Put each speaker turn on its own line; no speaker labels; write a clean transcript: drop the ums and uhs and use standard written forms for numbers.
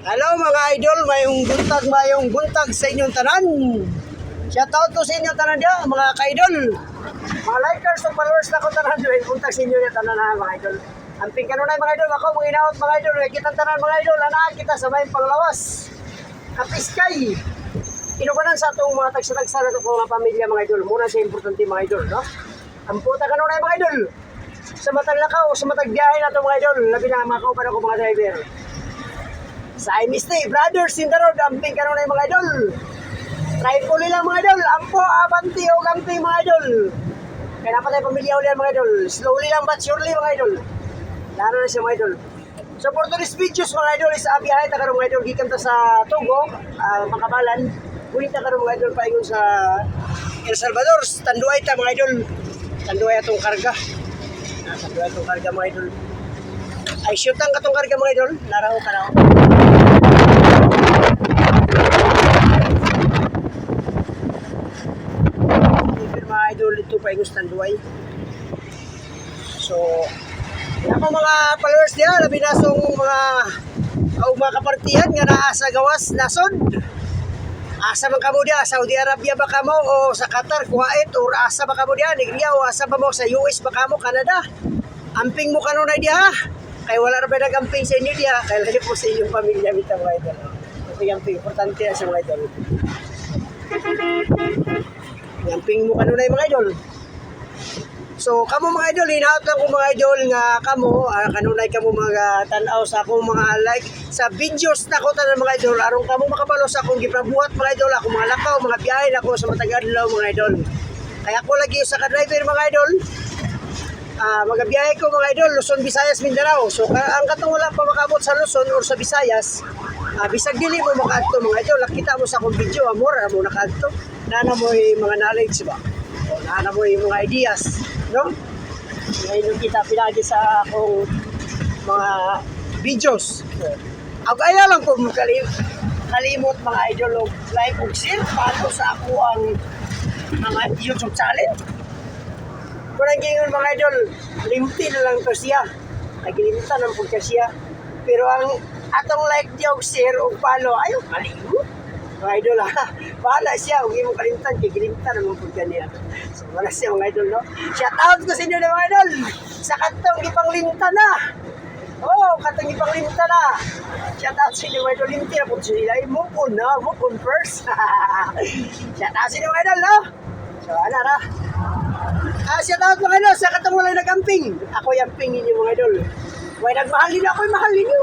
Hello mga idol, mayong buntag sa inyong tanan. Shoutout ko sa inyong tanan dia, mga ka-idol. Mga likers o followers na ko tanan, may buntag sa inyo yung tanan na mga idol. Amping kanunay mga idol, ako mga inaot mga idol, kitang tanan mga idol, anaan kita sa may panglawas. Kapiskay. Inubanan sa itong mga tagsa-tagsa na ito mga pamilya mga idol. Muna siya importante mga idol, no? Ang puta kanunay mga idol. Sa matag lakaw, sa matag biyahe na ito mga idol, labi na makaw pa na ko mga driver. Sa IMST, brothers in the road, amping ka na mga idol. Tripoli lang mga idol, ampo, abanti o gampi mga idol. Kaya napat tayo pamilya ulit mga idol. Slowly lang but surely mga idol. Laro na siya mga idol. So for today's videos mga idol, is abiyahe ta karong mga idol. Gikan ta sa Togo, Makabalan. Ngunit ta karong mga idol paingon sa El Salvador. Tanduay ta mga idol. Tanduay atong karga. Tanduay atong karga mga idol. Ay shootang katong karga mga idol. Naraw ka na. Mga idol ito pa yung standby. So ako mga followers niya, labi na song mga kapartihan nga naa sa gawas nasod. Asa man kamo dia, Saudi Arabia ba kamo o sa Qatar, Kuwait o asa ba kamo dia, Negria o asa ba mo sa US ba kamo, Canada. Amping mo kanunay dia. Kay wala ra ba nagamping sa inyo dia, kay layo po sa inyong pamilya bitaw mga idol. Ito yung importante sa mga idol. Yamping mo kanunay mga idol. So kamo mga idol, hinaot lang ko mga idol nga kamo kanunay kamo mga tan-aw sa akong mga like sa videos na ko tanan mga idol aron kamo makabalo sa akong gipabuhat mga idol, ako mga lakaw, mga biyahe nako sa matag adlaw mga idol. Kaya ako lagi sa ka-driver mga idol. Magabiyahe ko mga idol, Luzon, Visayas, Mindanao. So ang katong wala pa makabot sa Luzon or sa Visayas, bisag dili mo makaadto mga idol, nakita mo sa akong video, amor mo nakaadto. Nana mo yung mga knowledge ba? O nana mo yung mga ideas, no? Ngayon kita pinagi sa akong mga videos. Agaya lang po kalimot mga idol, like og share paano sa ako ang mga YouTube channel. Kung gingon mga idol, limti na lang to siya. Nagilimtan ang pagka siya. Pero ang atong like diyo, share o follow, ayaw kalimot. Mga idol ha, bahala siya. Huwag mo kalimtan, kikilimtan ang pagka niya. So wala siya mga idol, no? Shout out ko sa inyo na mga idol. Sa katong ipanglimtan na. Oh, katong ipanglimtan na. Shout out sa inyo mga idol. Limti na po sila. Move on na, move on first. Shout out sa inyo mga idol, no? So ano na. Shout out mga idol, sa katong wala nagamping. Ako yamping ninyo mga idol. May nagmahalin ako, mahalin nyo.